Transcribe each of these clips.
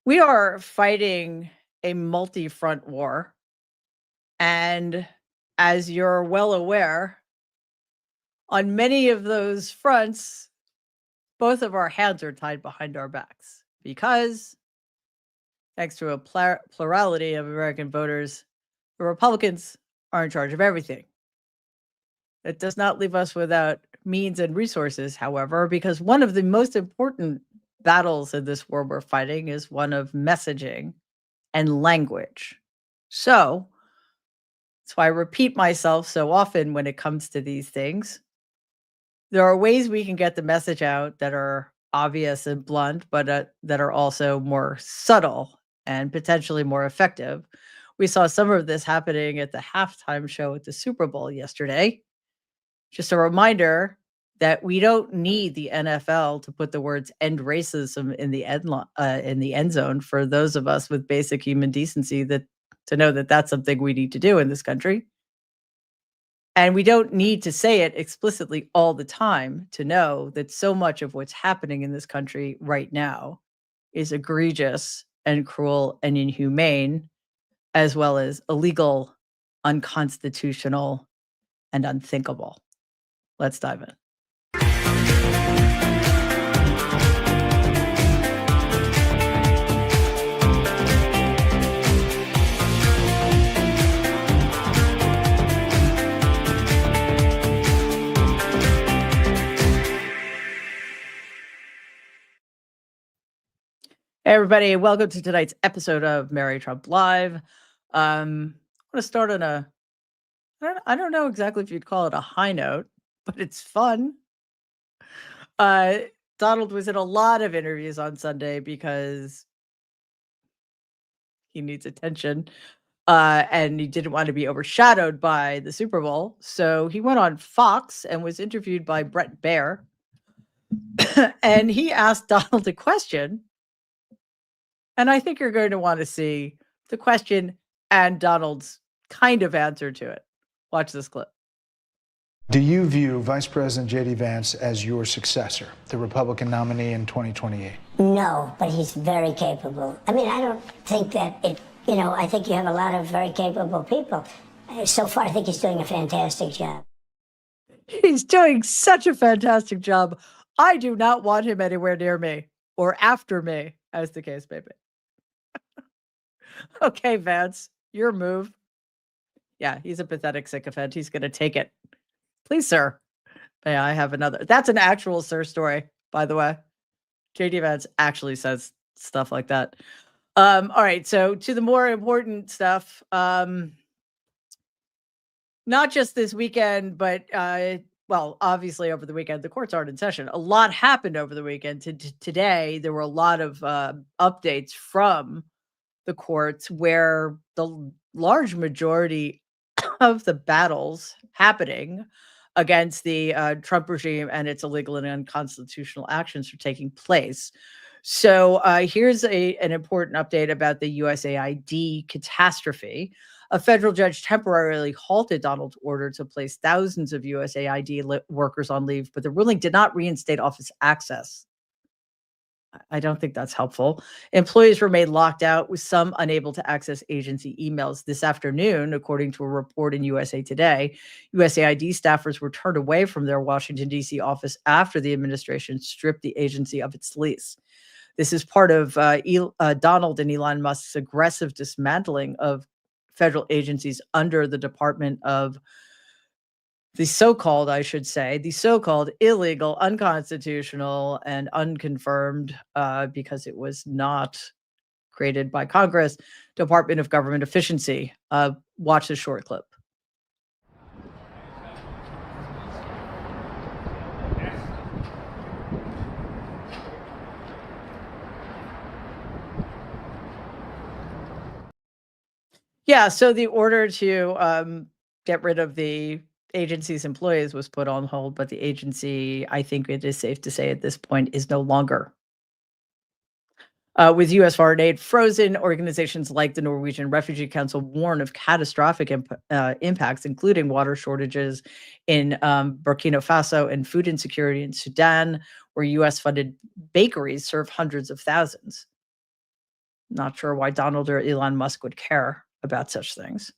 We are fighting a multi-front war, and as you're well aware, on many of those fronts, both of our hands are tied behind our backs because, thanks to a plurality of American voters, the Republicans are in charge of everything. It does not leave us without means and resources, however, because one of the most important battles in this war we're fighting is one of messaging and language. So, that's why I repeat myself so often when it comes to these things. There are ways we can get the message out that are obvious and blunt, but that are also more subtle and potentially more effective. We saw some of this happening at the halftime show at the Super Bowl yesterday. Just a reminder that we don't need the NFL to put the words "end racism" in the in the end zone for those of us with basic human decency that to know that that's something we need to do in this country. And we don't need to say it explicitly all the time to know that so much of what's happening in this country right now is egregious and cruel and inhumane, as well as illegal, unconstitutional, and unthinkable. Let's dive in. Hey everybody, welcome to tonight's episode of Mary Trump Live. I'm going to start on I don't know exactly if you'd call it a high note, but it's fun. Uh, Donald was in a lot of interviews on Sunday because he needs attention, and he didn't want to be overshadowed by the Super Bowl. So he went on Fox and was interviewed by Brett Baer, and he asked Donald a question. And I think you're going to want to see the question and Donald's kind of answer to it. Watch this clip. Do you view Vice President J.D. Vance as your successor, the Republican nominee in 2028? No, but he's very capable. I mean, I don't think that I think you have a lot of very capable people. So far, I think he's doing a fantastic job. He's doing such a fantastic job. I do not want him anywhere near me or after me, as the case may be. Okay, Vance, your move. Yeah, he's a pathetic sycophant. He's going to take it. Please, sir. May I have another? That's an actual sir story, by the way. JD Vance actually says stuff like that. All right, so to the more important stuff. Not just this weekend, but well, obviously over the weekend, the courts aren't in session. A lot happened over the weekend. Today, there were a lot of updates from the courts where the large majority of the battles happening against the Trump regime and its illegal and unconstitutional actions are taking place. So here's an important update about the USAID catastrophe. A federal judge temporarily halted Donald's order to place thousands of USAID workers on leave, but the ruling did not reinstate office access. I don't think that's helpful. Employees remained locked out, with some unable to access agency emails this afternoon, according to a report in USA Today. USAID staffers were turned away from their Washington, D.C. office after the administration stripped the agency of its lease. This is part of Donald and Elon Musk's aggressive dismantling of federal agencies under the Department of the so-called, I should say, the so-called illegal, unconstitutional, and unconfirmed, because it was not created by Congress, Department of Government Efficiency. Watch this short clip. Yeah, so the order to get rid of the agency's employees was put on hold, but the agency, I think it is safe to say at this point, is no longer. With U.S. foreign aid frozen, organizations like the Norwegian Refugee Council warn of catastrophic impacts, including water shortages in Burkina Faso and food insecurity in Sudan, where U.S.-funded bakeries serve hundreds of thousands. Not sure why Donald or Elon Musk would care about such things.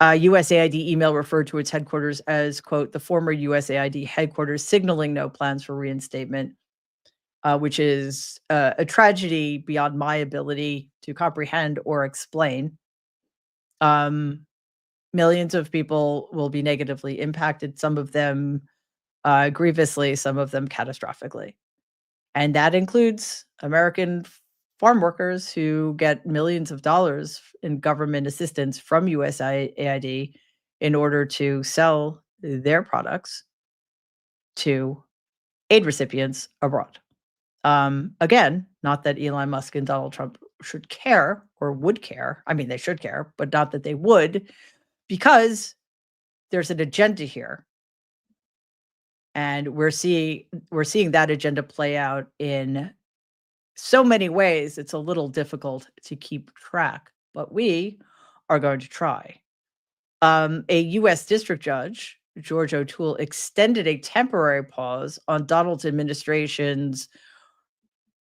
USAID email referred to its headquarters as, quote, the former USAID headquarters, signaling no plans for reinstatement, which is a tragedy beyond my ability to comprehend or explain. Millions of people will be negatively impacted, some of them grievously, some of them catastrophically. And that includes American farm workers who get millions of dollars in government assistance from USAID in order to sell their products to aid recipients abroad. Again, not that Elon Musk and Donald Trump should care or would care. I mean, they should care, but not that they would, because there's an agenda here. And we're seeing that agenda play out in so many ways, it's a little difficult to keep track, but we are going to try. A U.S. district judge, George O'Toole, extended a temporary pause on Donald's administration's,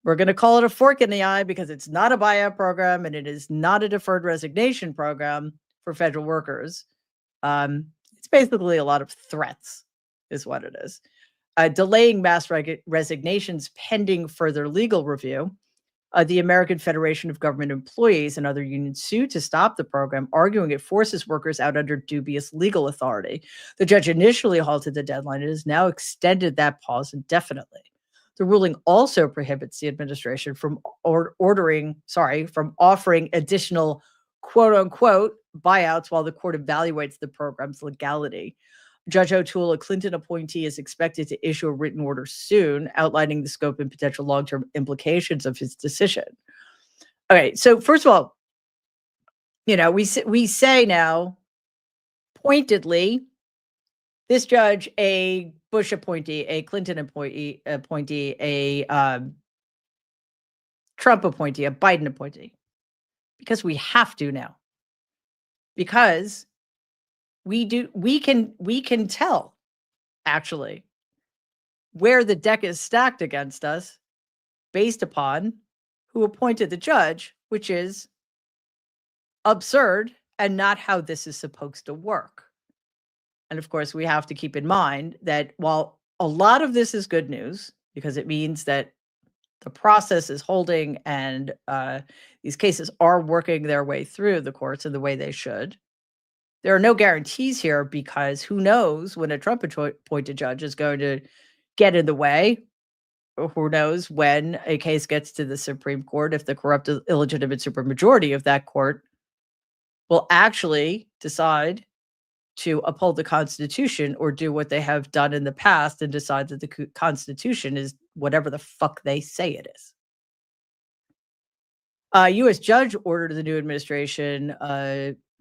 we're going to call it a fork in the eye because it's not a buyout program and it is not a deferred resignation program for federal workers. It's basically a lot of threats is what it is. Delaying mass resignations pending further legal review. The American Federation of Government Employees and other unions sued to stop the program, arguing it forces workers out under dubious legal authority. The judge initially halted the deadline and has now extended that pause indefinitely. The ruling also prohibits the administration from offering additional quote unquote buyouts while the court evaluates the program's legality. Judge O'Toole, a Clinton appointee, is expected to issue a written order soon outlining the scope and potential long-term implications of his decision. Okay, so first of all, we say now pointedly, this judge, a Bush appointee, a Clinton appointee, a Trump appointee, a Biden appointee, because we have to now, because we can tell actually where the deck is stacked against us based upon who appointed the judge, which is absurd and not how this is supposed to work. And of course, we have to keep in mind that while a lot of this is good news, because it means that the process is holding and these cases are working their way through the courts in the way they should, there are no guarantees here, because who knows when a Trump appointed judge is going to get in the way, or who knows when a case gets to the Supreme Court, if the corrupt, illegitimate supermajority of that court will actually decide to uphold the Constitution or do what they have done in the past and decide that the Constitution is whatever the fuck they say it is. A U.S. judge ordered the new administration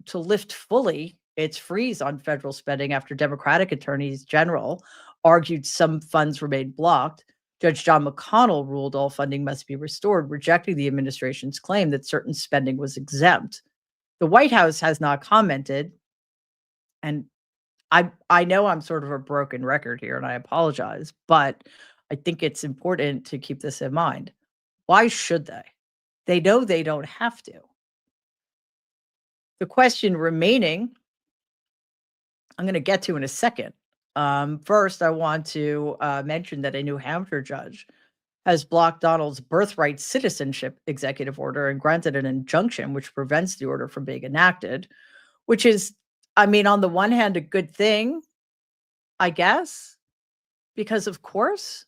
to lift fully its freeze on federal spending after Democratic attorneys general argued some funds remained blocked. Judge John McConnell ruled all funding must be restored, rejecting the administration's claim that certain spending was exempt. The White House has not commented, and I know I'm sort of a broken record here, and I apologize, but I think it's important to keep this in mind. Why should they? They know they don't have to. The question remaining, I'm going to get to in a second. First, I want to mention that a New Hampshire judge has blocked Donald's Birthright citizenship executive order and granted an injunction which prevents the order from being enacted, which is, I mean, on the one hand, a good thing, I guess, because of course.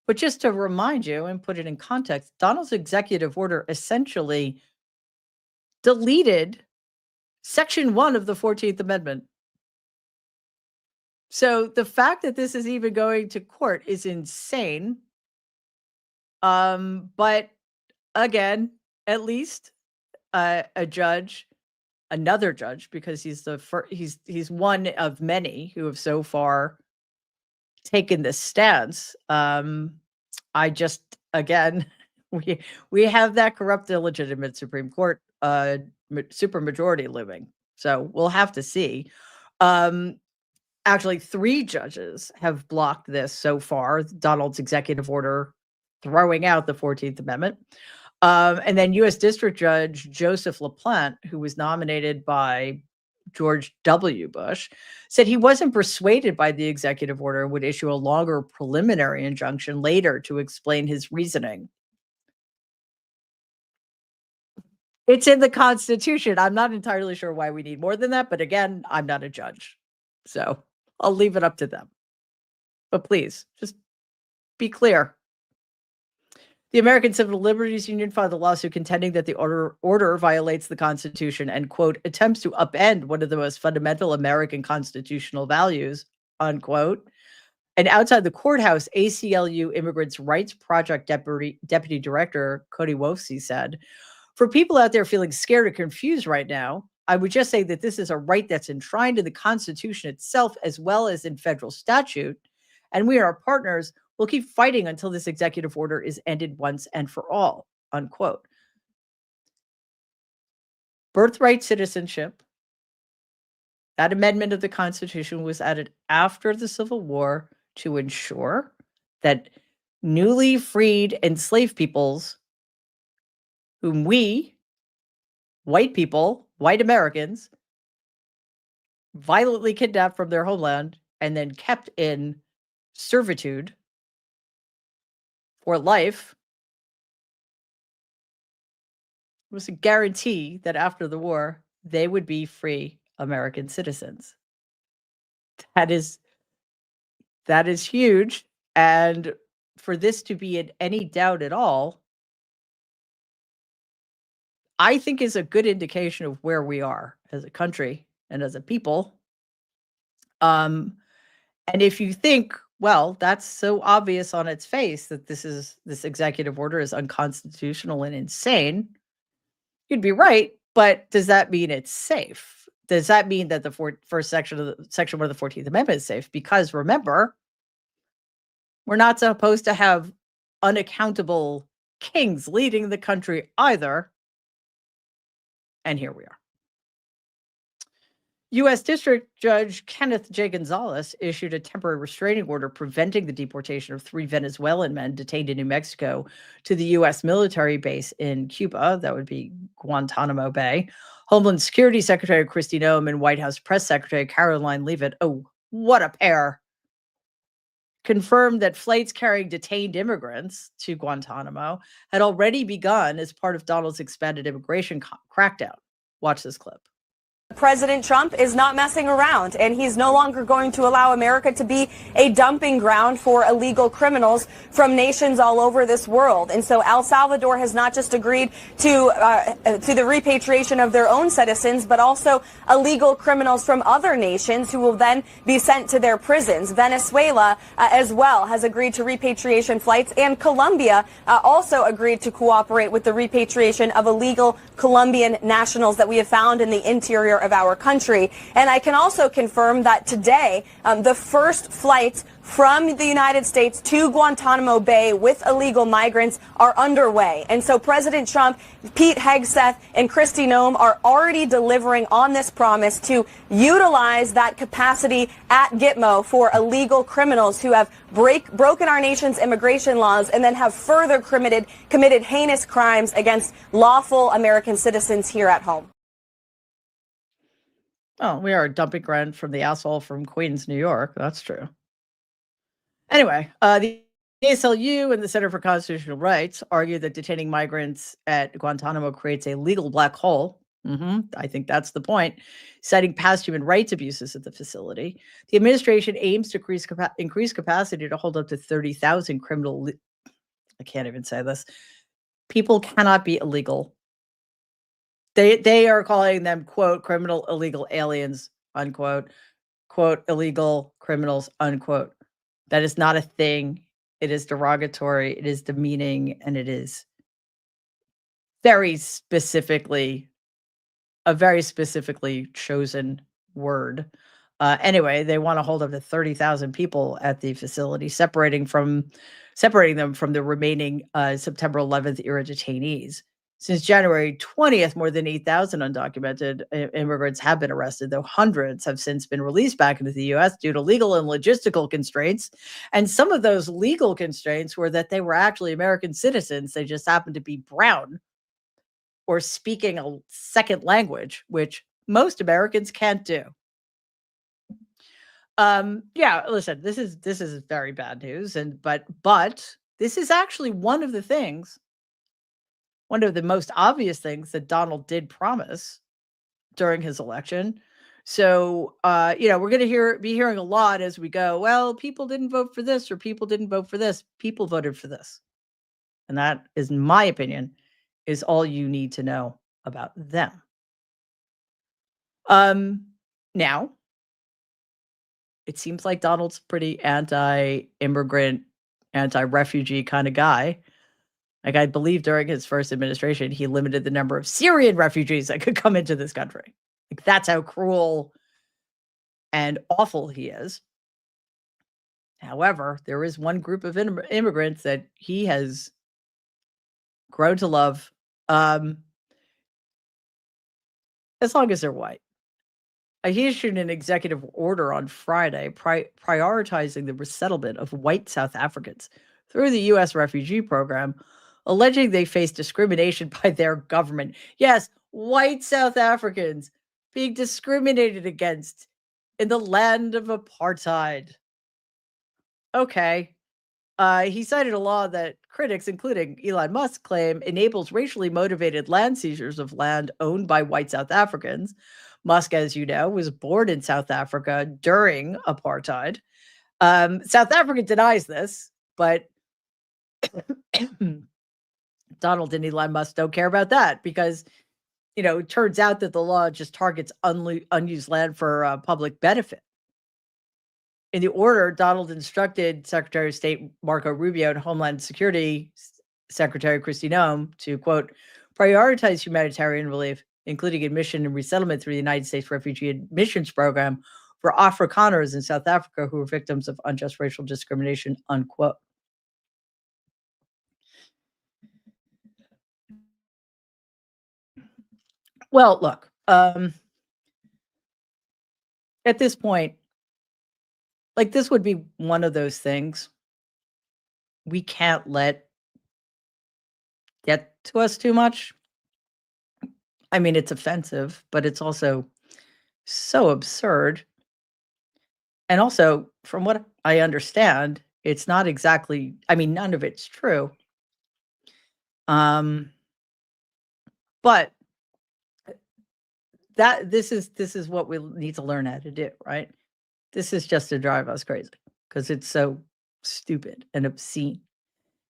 But just to remind you and put it in context, Donald's executive order essentially deleted Section 1 of the 14th Amendment. So the fact that this is even going to court is insane. But again, at least a judge, another judge, because he's the first, he's one of many who have so far taken this stance. I just, again, we have that corrupt, illegitimate Supreme Court supermajority looming. So we'll have to see. Actually, 3 judges have blocked this so far, Donald's executive order throwing out the 14th Amendment. And then U.S. District Judge Joseph LaPlante, who was nominated by George W. Bush, said he wasn't persuaded by the executive order and would issue a longer preliminary injunction later to explain his reasoning. It's in the Constitution. I'm not entirely sure why we need more than that, but again, I'm not a judge. So I'll leave it up to them. But please, just be clear. The American Civil Liberties Union filed a lawsuit contending that the order violates the Constitution and, quote, attempts to upend one of the most fundamental American constitutional values, unquote. And outside the courthouse, ACLU Immigrants' Rights Project Deputy Director Cody Wolfsey said, for people out there feeling scared or confused right now, I would just say that this is a right that's enshrined in the Constitution itself as well as in federal statute. And we and our partners will keep fighting until this executive order is ended once and for all, unquote. Birthright citizenship, that amendment of the Constitution was added after the Civil War to ensure that newly freed enslaved peoples, whom we, white people, white Americans, violently kidnapped from their homeland and then kept in servitude for life, was a guarantee that after the war, they would be free American citizens. That is huge. And for this to be in any doubt at all, I think is a good indication of where we are as a country and as a people. And if you think, well, that's so obvious on its face that this executive order is unconstitutional and insane, you'd be right. But does that mean it's safe? Does that mean that the first section of Section 1 of the 14th Amendment is safe? Because remember, we're not supposed to have unaccountable kings leading the country either. And here we are. U.S. District Judge Kenneth J. Gonzalez issued a temporary restraining order preventing the deportation of 3 Venezuelan men detained in New Mexico to the U.S. military base in Cuba. That would be Guantanamo Bay. Homeland Security Secretary Kristi Noem and White House Press Secretary Caroline Leavitt, oh, what a pair, confirmed that flights carrying detained immigrants to Guantanamo had already begun as part of Donald's expanded immigration crackdown. Watch this clip. President Trump is not messing around, and he's no longer going to allow America to be a dumping ground for illegal criminals from nations all over this world. And so El Salvador has not just agreed to the repatriation of their own citizens, but also illegal criminals from other nations who will then be sent to their prisons. Venezuela as well has agreed to repatriation flights, and Colombia also agreed to cooperate with the repatriation of illegal Colombian nationals that we have found in the interior of our country. And I can also confirm that today, the first flights from the United States to Guantanamo Bay with illegal migrants are underway. And so President Trump, Pete Hegseth, and Kristi Noem are already delivering on this promise to utilize that capacity at Gitmo for illegal criminals who have broken our nation's immigration laws and then have further committed heinous crimes against lawful American citizens here at home. Oh, we are a dumping ground from the asshole from Queens, New York. That's true. Anyway, the ACLU and the Center for Constitutional Rights argue that detaining migrants at Guantanamo creates a legal black hole. I think that's the point, citing past human rights abuses at the facility. The administration aims to increase capacity to hold up to 30,000 criminal. I can't even say this. People cannot be illegal. They are calling them, quote, criminal illegal aliens, unquote, quote, illegal criminals, unquote. That is not a thing. It is derogatory. It is demeaning. And it is very specifically chosen word. Anyway, they want to hold up to 30,000 people at the facility, separating them from the remaining September 11th era detainees. Since January 20th, more than 8,000 undocumented immigrants have been arrested, though hundreds have since been released back into the U.S. due to legal and logistical constraints. And some of those legal constraints were that they were actually American citizens. They just happened to be brown or speaking a second language, which most Americans can't do. Yeah, listen, this is very bad news, but this is actually one of the most obvious things that Donald did promise during his election. So, we're going to be hearing a lot as we go, well, people didn't vote for this or people didn't vote for this. People voted for this. And that is, in my opinion, is all you need to know about them. Now, it seems like Donald's pretty anti-immigrant, anti-refugee kind of guy. Like, I believe during his first administration, he limited the number of Syrian refugees that could come into this country. Like, that's how cruel and awful he is. However, there is one group of immigrants that he has grown to love, as long as they're white. He issued an executive order on Friday prioritizing the resettlement of white South Africans through the U.S. refugee program, alleging they face discrimination by their government. Yes, white South Africans being discriminated against in the land of apartheid. Okay. He cited a law that critics, including Elon Musk, claim enables racially motivated land seizures of land owned by white South Africans. Musk, as you know, was born in South Africa during apartheid. South Africa denies this, but Donald and Elon Musk don't care about that because, it turns out that the law just targets unused land for public benefit. In the order, Donald instructed Secretary of State Marco Rubio and Homeland Security Secretary Kristi Noem to, quote, prioritize humanitarian relief, including admission and resettlement through the United States Refugee Admissions Program for Afrikaners in South Africa who were victims of unjust racial discrimination, unquote. Well, look, at this point, like, this would be one of those things we can't let get to us too much. I mean, it's offensive, but it's also so absurd. And also, from what I understand, it's not exactly, I mean, none of it's true. But this is what we need to learn how to do, right? This is just to drive us crazy because it's so stupid and obscene.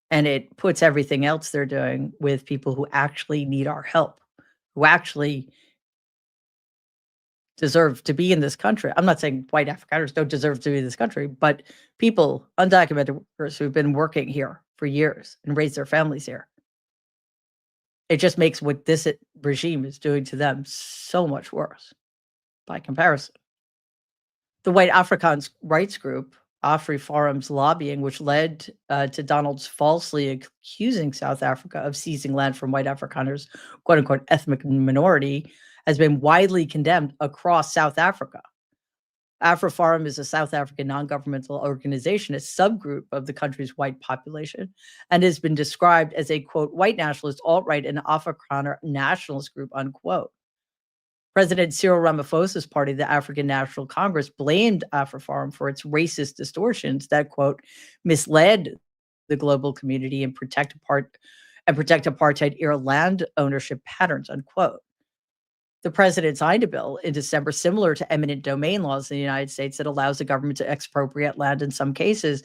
And it puts everything else they're doing with people who actually need our help, who actually deserve to be in this country. I'm not saying white Afrikaners don't deserve to be in this country, but people, undocumented workers who've been working here for years and raised their families here. It just makes what this regime is doing to them so much worse by comparison. The white Afrikaans rights group, AfriForum's lobbying, which led to Donald's falsely accusing South Africa of seizing land from white Afrikaners, quote unquote, ethnic minority, has been widely condemned across South Africa. AfriForum is a South African non-governmental organization, a subgroup of the country's white population, and has been described as a, quote, white nationalist, alt-right, and Afrikaner nationalist group, unquote. President Cyril Ramaphosa's party, the African National Congress, blamed AfriForum for its racist distortions that, quote, misled the global community and protect apartheid-era land ownership patterns, unquote. The president signed a bill in December similar to eminent domain laws in the United States that allows the government to expropriate land in some cases.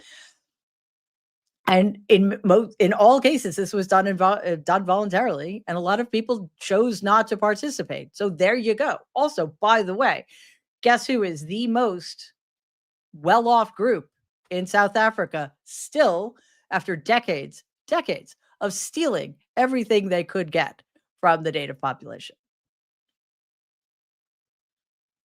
And in all cases, this was done voluntarily, and a lot of people chose not to participate. So there you go. Also, by the way, guess who is the most well-off group in South Africa still after decades of stealing everything they could get from the native population?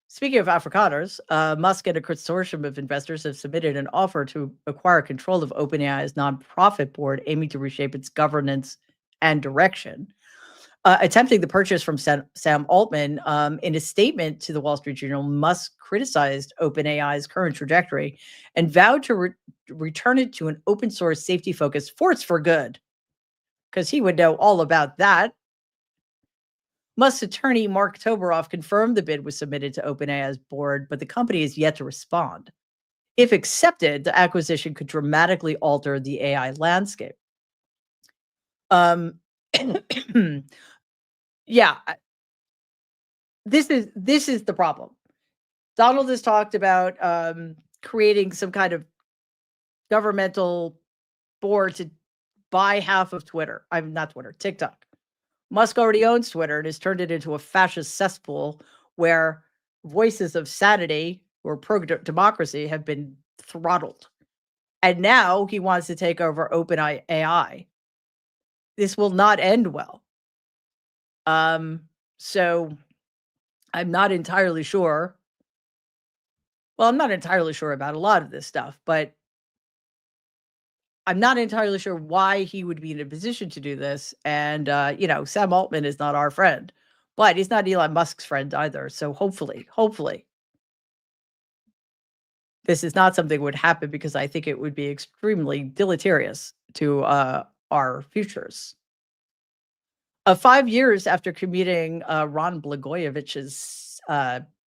Speaking of Afrikaners, Musk and a consortium of investors have submitted an offer to acquire control of OpenAI's nonprofit board, aiming to reshape its governance and direction. attempting the purchase from Sam Altman. In a statement to the Wall Street Journal, Musk criticized OpenAI's current trajectory and vowed to return it to an open source, safety focused force for good, because he would know all about that. Musk's attorney, Mark Toberoff, confirmed the bid was submitted to OpenAI's board, but the company is yet to respond. If accepted, the acquisition could dramatically alter the AI landscape. Yeah, this is the problem. Donald has talked about creating some kind of governmental board to buy half of Twitter. I'm not Twitter, TikTok. Musk already owns Twitter and has turned it into a fascist cesspool where voices of sanity or pro-democracy have been throttled. And now he wants to take over OpenAI. This will not end well. So I'm not entirely sure. Well, I'm not entirely sure about a lot of this stuff, but I'm not entirely sure why he would be in a position to do this. And, Sam Altman is not our friend, but he's not Elon Musk's friend either. So hopefully, this is not something that would happen, because I think it would be extremely deleterious to our futures. 5 years after commuting Ron Blagojevich's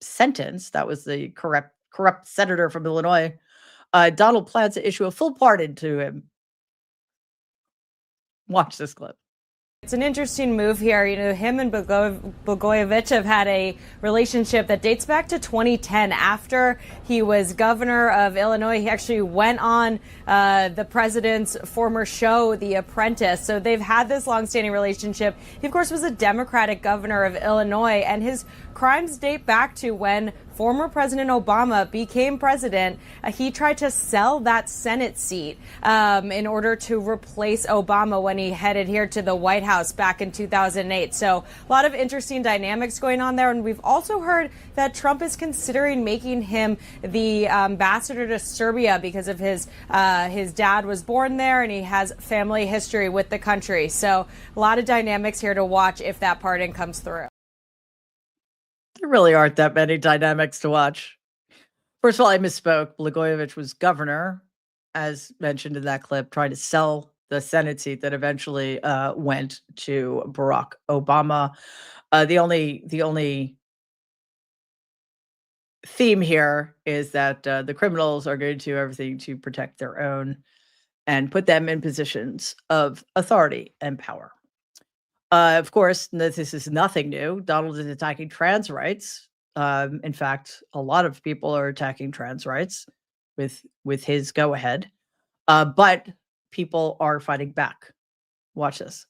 sentence, that was the corrupt senator from Illinois, Donald plans to issue a full pardon to him. Watch this clip. It's an interesting move here. Him and Blagojevich have had a relationship that dates back to 2010. After he was governor of Illinois, he actually went on the president's former show, The Apprentice. So they've had this longstanding relationship. He, of course, was a Democratic governor of Illinois, and his crimes date back to when former President Obama became president. He tried to sell that Senate seat in order to replace Obama when he headed here to the White House back in 2008. So a lot of interesting dynamics going on there. And we've also heard that Trump is considering making him the ambassador to Serbia because of his dad was born there and he has family history with the country. So a lot of dynamics here to watch if that pardon comes through. There really aren't that many dynamics to watch. First of all, I misspoke. Blagojevich was governor, as mentioned in that clip, trying to sell the Senate seat that eventually went to Barack Obama. The only theme here is that the criminals are going to do everything to protect their own and put them in positions of authority and power. Of course, this is nothing new. Donald is attacking trans rights. In fact, a lot of people are attacking trans rights with his go-ahead. But people are fighting back. Watch this.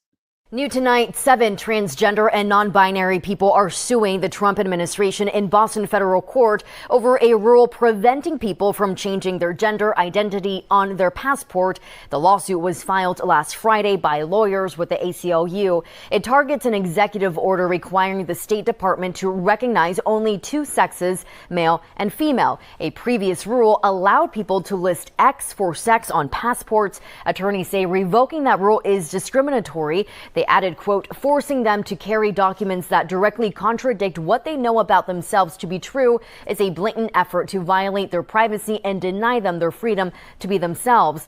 New tonight, 7 transgender and non-binary people are suing the Trump administration in Boston federal court over a rule preventing people from changing their gender identity on their passport. The lawsuit was filed last Friday by lawyers with the ACLU. It targets an executive order requiring the State Department to recognize only 2 sexes, male and female. A previous rule allowed people to list X for sex on passports. Attorneys say revoking that rule is discriminatory. They added, quote, forcing them to carry documents that directly contradict what they know about themselves to be true is a blatant effort to violate their privacy and deny them their freedom to be themselves.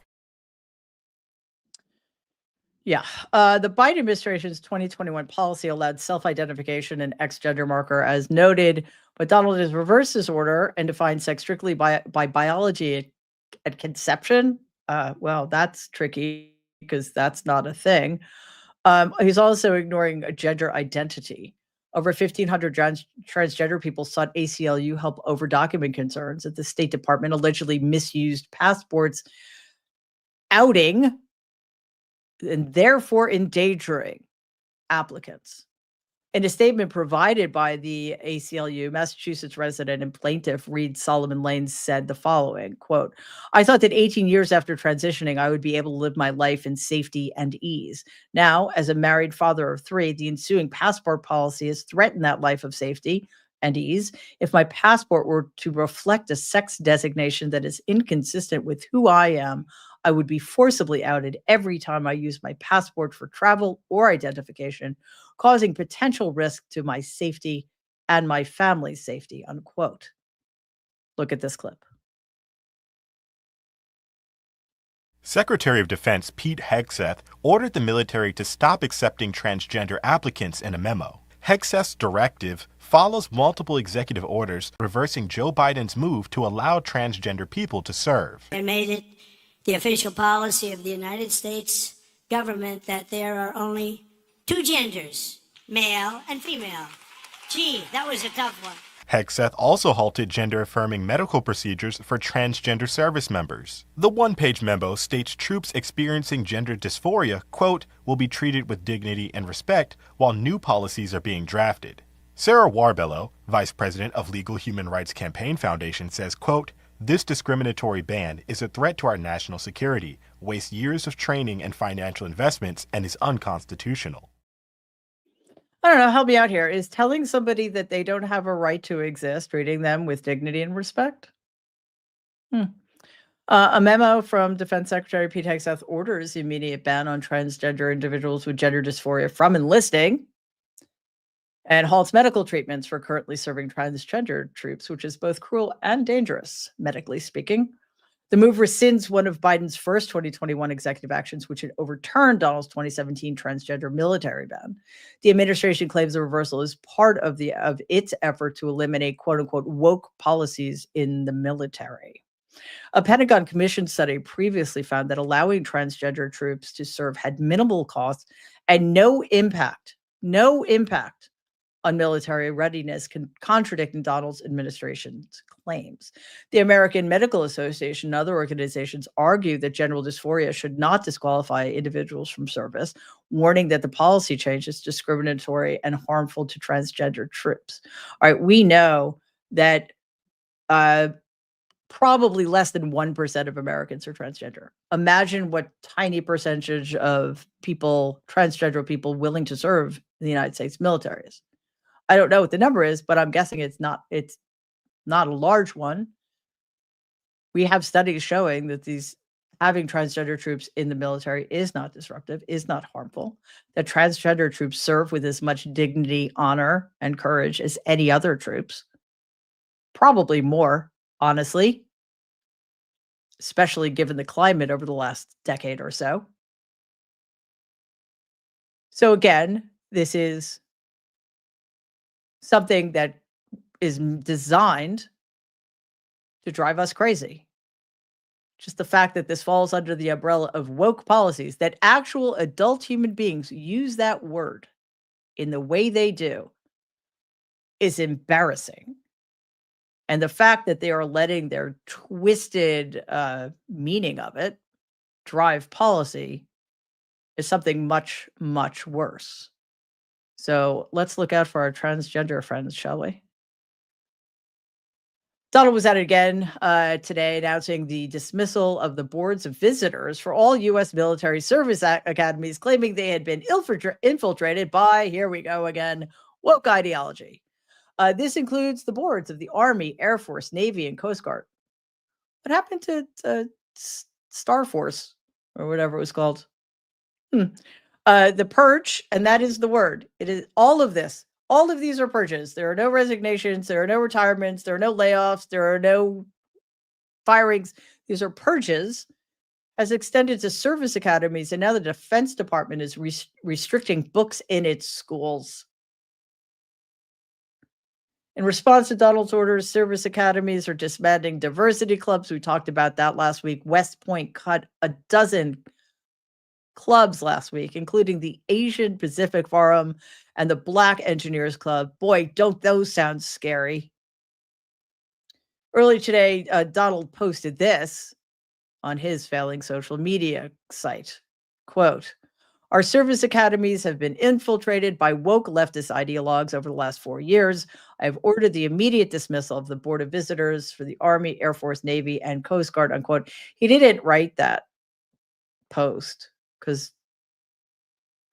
Yeah. The Biden administration's 2021 policy allowed self-identification and X gender marker as noted, but Donald has reversed this order and defined sex strictly by biology at conception. Well, that's tricky because that's not a thing. He's also ignoring a gender identity. Over 1,500 transgender people sought ACLU help over document concerns that the State Department allegedly misused passports, outing and therefore endangering applicants. In a statement provided by the ACLU, Massachusetts resident and plaintiff Reed Solomon Lane said the following, quote, I thought that 18 years after transitioning, I would be able to live my life in safety and ease. Now, as a married father of 3, the ensuing passport policy has threatened that life of safety. and ease. If my passport were to reflect a sex designation that is inconsistent with who I am, I would be forcibly outed every time I use my passport for travel or identification, causing potential risk to my safety and my family's safety, unquote. Look at this clip. Secretary of Defense Pete Hegseth ordered the military to stop accepting transgender applicants in a memo. Hegseth's directive follows multiple executive orders reversing Joe Biden's move to allow transgender people to serve. And made it the official policy of the United States government that there are only two genders, male and female. Gee, that was a tough one. Hegseth also halted gender-affirming medical procedures for transgender service members. The one-page memo states troops experiencing gender dysphoria, quote, will be treated with dignity and respect while new policies are being drafted. Sarah Warbello, vice president of Legal Human Rights Campaign Foundation, says, quote, this discriminatory ban is a threat to our national security, wastes years of training and financial investments, and is unconstitutional. I don't know, help me out here. Is telling somebody that they don't have a right to exist, treating them with dignity and respect? A memo from Defense Secretary Pete Hegseth orders the immediate ban on transgender individuals with gender dysphoria from enlisting and halts medical treatments for currently serving transgender troops, which is both cruel and dangerous, medically speaking. The move rescinds one of Biden's first 2021 executive actions, which had overturned Donald's 2017 transgender military ban. The administration claims the reversal is part of its effort to eliminate "quote unquote" woke policies in the military. A Pentagon Commission study previously found that allowing transgender troops to serve had minimal costs and no impact on military readiness, contradicting Donald's administration's claims. The American Medical Association and other organizations argue that gender dysphoria should not disqualify individuals from service, warning that the policy change is discriminatory and harmful to transgender troops. All right, we know that probably less than 1% of Americans are transgender. Imagine what tiny percentage of people, transgender people, willing to serve in the United States military is. I don't know what the number is, but I'm guessing it's not a large one. We have studies showing that having transgender troops in the military is not disruptive, is not harmful, that transgender troops serve with as much dignity, honor, and courage as any other troops. Probably more, honestly, especially given the climate over the last decade or so. So again, this is something that is designed to drive us crazy. Just the fact that this falls under the umbrella of woke policies, that actual adult human beings use that word in the way they do, is embarrassing. And the fact that they are letting their twisted meaning of it drive policy is something much, much worse. So let's look out for our transgender friends, shall we? Donald was at it again today, announcing the dismissal of the boards of visitors for all U.S. military service academies, claiming they had been infiltrated by, here we go again, woke ideology. This includes the boards of the Army, Air Force, Navy, and Coast Guard. What happened to Star Force, or whatever it was called? The purge, and that is the word. It is all of this. All of these are purges. There are no resignations. There are no retirements. There are no layoffs. There are no firings. These are purges, has extended to service academies, and now the Defense Department is restricting books in its schools. In response to Donald's orders, service academies are disbanding diversity clubs. We talked about that last week. West Point cut a dozen clubs last week, including the Asian Pacific Forum and the Black Engineers Club. Boy, don't those sound scary. Early today, Donald posted this on his failing social media site. Quote, our service academies have been infiltrated by woke leftist ideologues over the last 4 years. I have ordered the immediate dismissal of the Board of Visitors for the Army, Air Force, Navy, and Coast Guard, unquote. He didn't write that post because,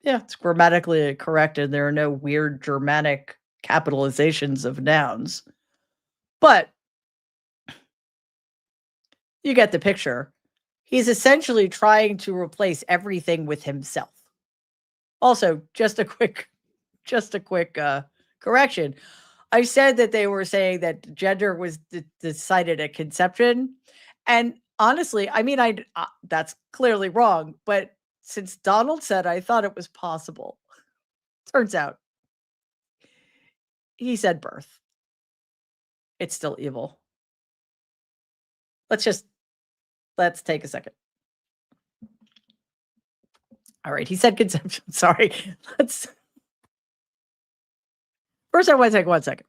yeah, it's grammatically correct and there are no weird Germanic capitalizations of nouns. But you get the picture. He's essentially trying to replace everything with himself. Also, just a quick correction. I said that they were saying that gender was decided at conception. And honestly, I mean, that's clearly wrong. But since Donald said, I thought it was possible. Turns out he said birth. It's still evil. Let's take a second. All right, he said conception. Sorry. First, I want to take 1 second.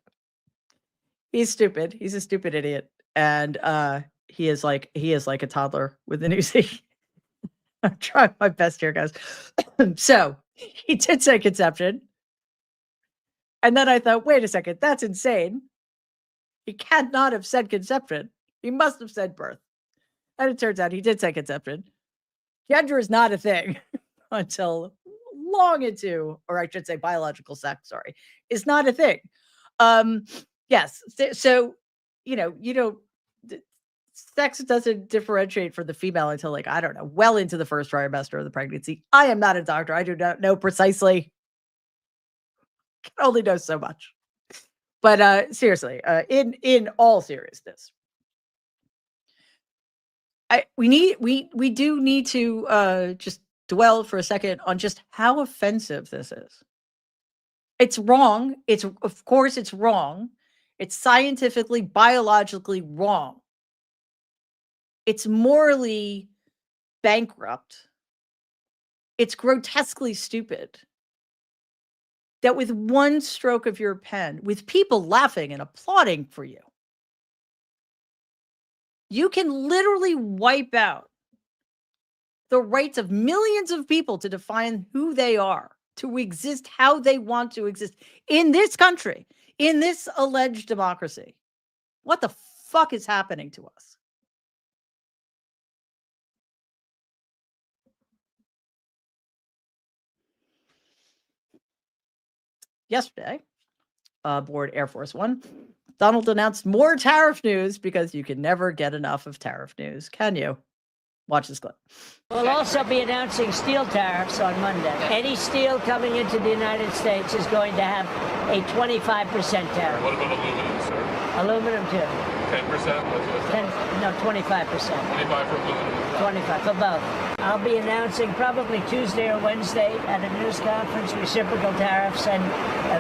He's stupid. He's a stupid idiot. And he is like a toddler with the news. I'm trying my best here, guys. So he did say conception. And then I thought, wait a second, that's insane. He cannot have said conception. He must have said birth. And it turns out he did say conception. Gender is not a thing until long into, or I should say biological sex, sorry, is not a thing. Yes. So, sex doesn't differentiate for the female until, like, I don't know, well into the first trimester of the pregnancy. I am not a doctor. I do not know precisely. Can only know so much. But seriously, in all seriousness, we do need to just dwell for a second on just how offensive this is. It's wrong. Of course it's wrong. It's scientifically, biologically wrong. It's morally bankrupt. It's grotesquely stupid. That with one stroke of your pen, with people laughing and applauding for you, you can literally wipe out the rights of millions of people to define who they are, to exist how they want to exist in this country, in this alleged democracy. What the fuck is happening to us? Yesterday, aboard Air Force One, Donald announced more tariff news because you can never get enough of tariff news, can you? Watch this clip. We'll also be announcing steel tariffs on Monday. Any steel coming into the United States is going to have a 25% tariff. What about aluminum, sir? Aluminum too. 10%? 25%. 25 for aluminum. 25 for both. I'll be announcing probably Tuesday or Wednesday at a news conference reciprocal tariffs, and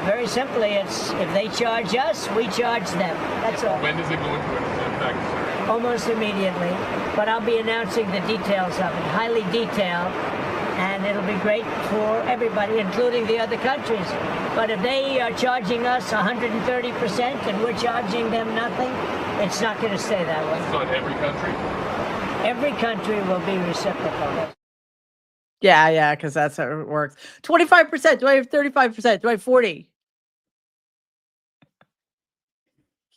very simply, it's if they charge us, we charge them. That's all. When does it go into effect, sir? Almost immediately, but I'll be announcing the details of it, highly detailed, and it'll be great for everybody, including the other countries. But if they are charging us 130% and we're charging them nothing, it's not going to stay that way. It's not every country? Every country will be reciprocal. Yeah, because that's how it works. 25%. Do I have 35%? Do I have 40?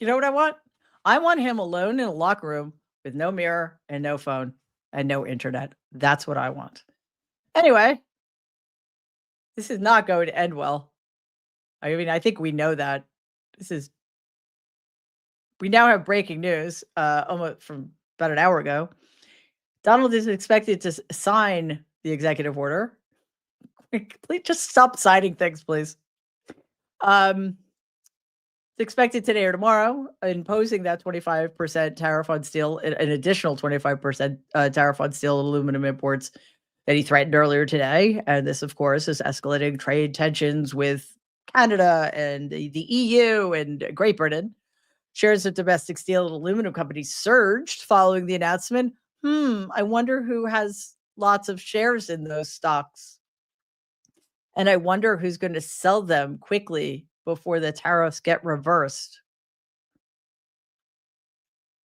You know what I want? I want him alone in a locker room with no mirror and no phone and no internet. That's what I want. Anyway, this is not going to end well. I mean, I think we know that. We now have breaking news almost from about an hour ago. Donald is expected to sign the executive order. Please just stop signing things, please. It's expected today or tomorrow, imposing that 25% tariff on steel, an additional 25% tariff on steel and aluminum imports that he threatened earlier today. And this, of course, is escalating trade tensions with Canada and the EU and Great Britain. Shares of domestic steel and aluminum companies surged following the announcement. I wonder who has lots of shares in those stocks. And I wonder who's going to sell them quickly before the tariffs get reversed.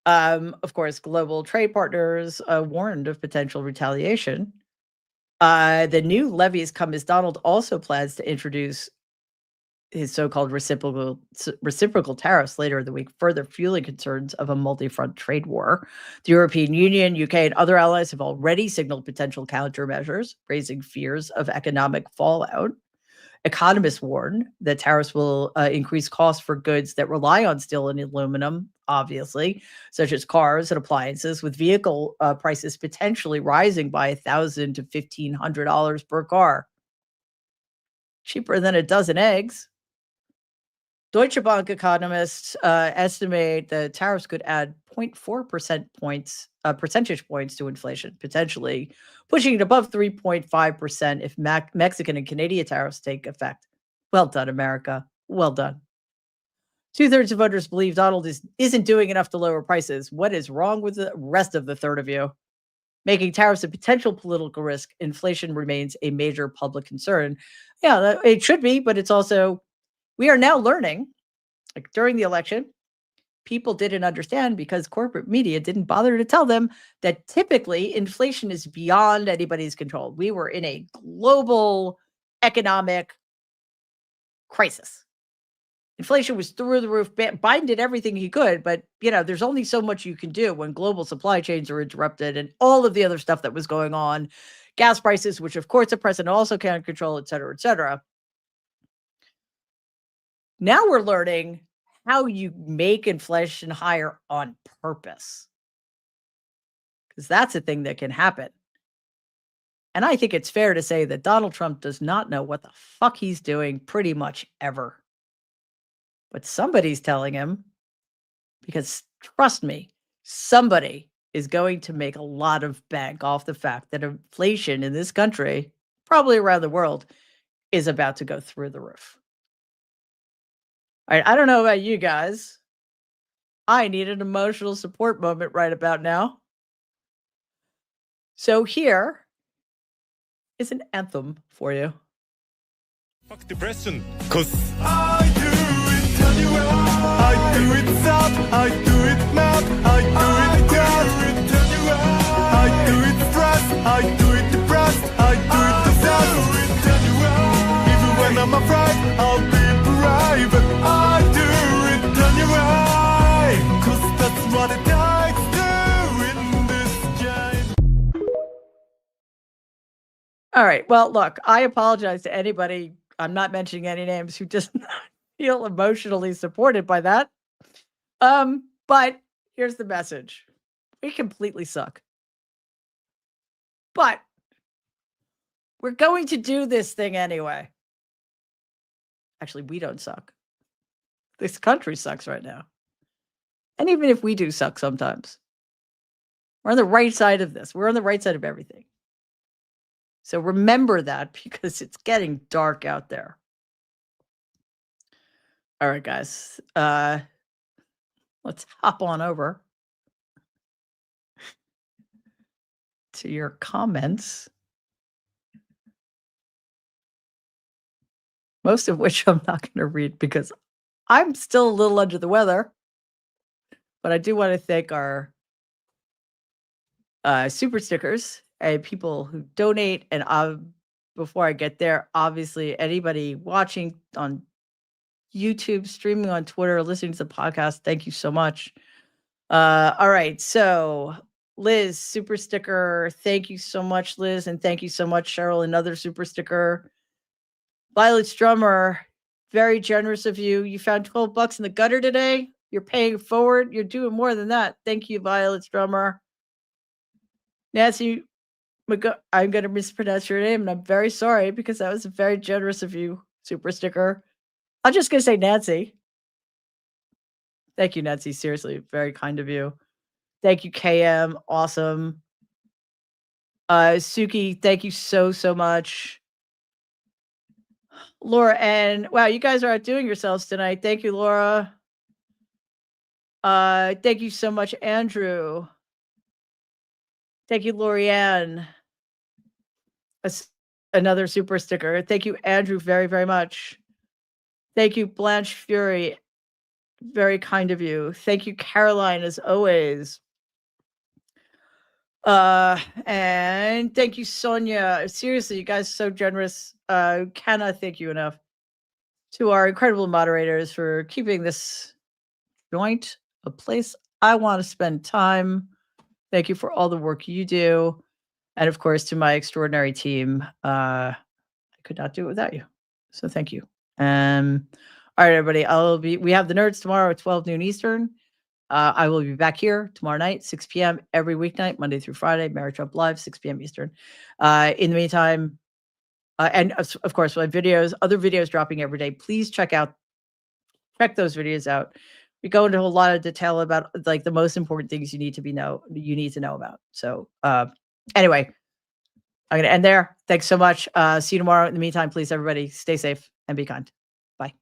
Of course, global trade partners warned of potential retaliation. The new levies come as Donald also plans to introduce his so-called reciprocal tariffs later in the week, further fueling concerns of a multi-front trade war. The European Union, UK, and other allies have already signaled potential countermeasures, raising fears of economic fallout. Economists warn that tariffs will increase costs for goods that rely on steel and aluminum, obviously, such as cars and appliances, with vehicle prices potentially rising by $1,000 to $1,500 per car. Cheaper than a dozen eggs. Deutsche Bank economists estimate that tariffs could add 0.4 percentage points to inflation, potentially pushing it above 3.5% if Mexican and Canadian tariffs take effect. Well done, America. Well done. 2/3 of voters believe Donald isn't doing enough to lower prices. What is wrong with the rest of the third of you? Making tariffs a potential political risk, inflation remains a major public concern. Yeah, it should be, but it's also, we are now learning, like during the election, people didn't understand because corporate media didn't bother to tell them that typically inflation is beyond anybody's control. We were in a global economic crisis. Inflation was through the roof. Biden did everything he could, but there's only so much you can do when global supply chains are interrupted and all of the other stuff that was going on, gas prices, which of course the president also can't control, et cetera, et cetera. Now we're learning how you make inflation higher on purpose, because that's a thing that can happen. And I think it's fair to say that Donald Trump does not know what the fuck he's doing pretty much ever. But somebody's telling him, because trust me, somebody is going to make a lot of bank off the fact that inflation in this country, probably around the world, is about to go through the roof. All right, I don't know about you guys. I need an emotional support moment right about now. So here is an anthem for you. Fuck depression, 'cause I do it anyway. I do it sad, I do it mad, I do it dead. I do it stressed, I do it depressed, I do it possessed. Even when I'm afraid, I'll be brave. I do it anyway, 'cause that's what it takes to win this game. All right. Well, look, I apologize to anybody, I'm not mentioning any names, who does not feel emotionally supported by that. But here's the message. We completely suck. But we're going to do this thing anyway. Actually, we don't suck. This country sucks right now. And even if we do suck sometimes, we're on the right side of this. We're on the right side of everything. So remember that, because it's getting dark out there. All right, guys. Let's hop on over to your comments. Most of which I'm not going to read because I'm still a little under the weather. But I do want to thank our super stickers and people who donate. And before I get there, obviously, anybody watching on YouTube, streaming on Twitter, listening to the podcast, thank you so much. All right. So Liz, super sticker. Thank you so much, Liz. And thank you so much, Cheryl, another super sticker. Violet Strummer, very generous of you. You found $12 in the gutter today. You're paying forward. You're doing more than that. Thank you, Violet Strummer. Nancy, I'm going to mispronounce your name, and I'm very sorry, because that was very generous of you, super sticker. I'm just going to say Nancy. Thank you, Nancy. Seriously, very kind of you. Thank you, KM. Awesome. Suki, thank you so, so much. Laura, and wow, you guys are outdoing yourselves tonight. Thank you, Laura. Thank you so much, Andrew. Thank you, Lorianne. Another super sticker. Thank you, Andrew, very, very much. Thank you, Blanche Fury. Very kind of you. Thank you, Caroline, as always. And thank you, Sonia. Seriously, you guys are so generous. Cannot thank you enough. To our incredible moderators for keeping this joint a place I want to spend time. Thank you for all the work you do. And of course, to my extraordinary team, I could not do it without you. So thank you. All right, everybody. We have the nerds tomorrow at 12 noon Eastern. I will be back here tomorrow night, 6 p.m. every weeknight, Monday through Friday, Mary Trump Live, 6 p.m. Eastern. In the meantime, and of course, we have other videos dropping every day. Please check those videos out. We go into a lot of detail about like the most important things you need to know about. So anyway, I'm going to end there. Thanks so much. See you tomorrow. In the meantime, please, everybody, stay safe and be kind. Bye.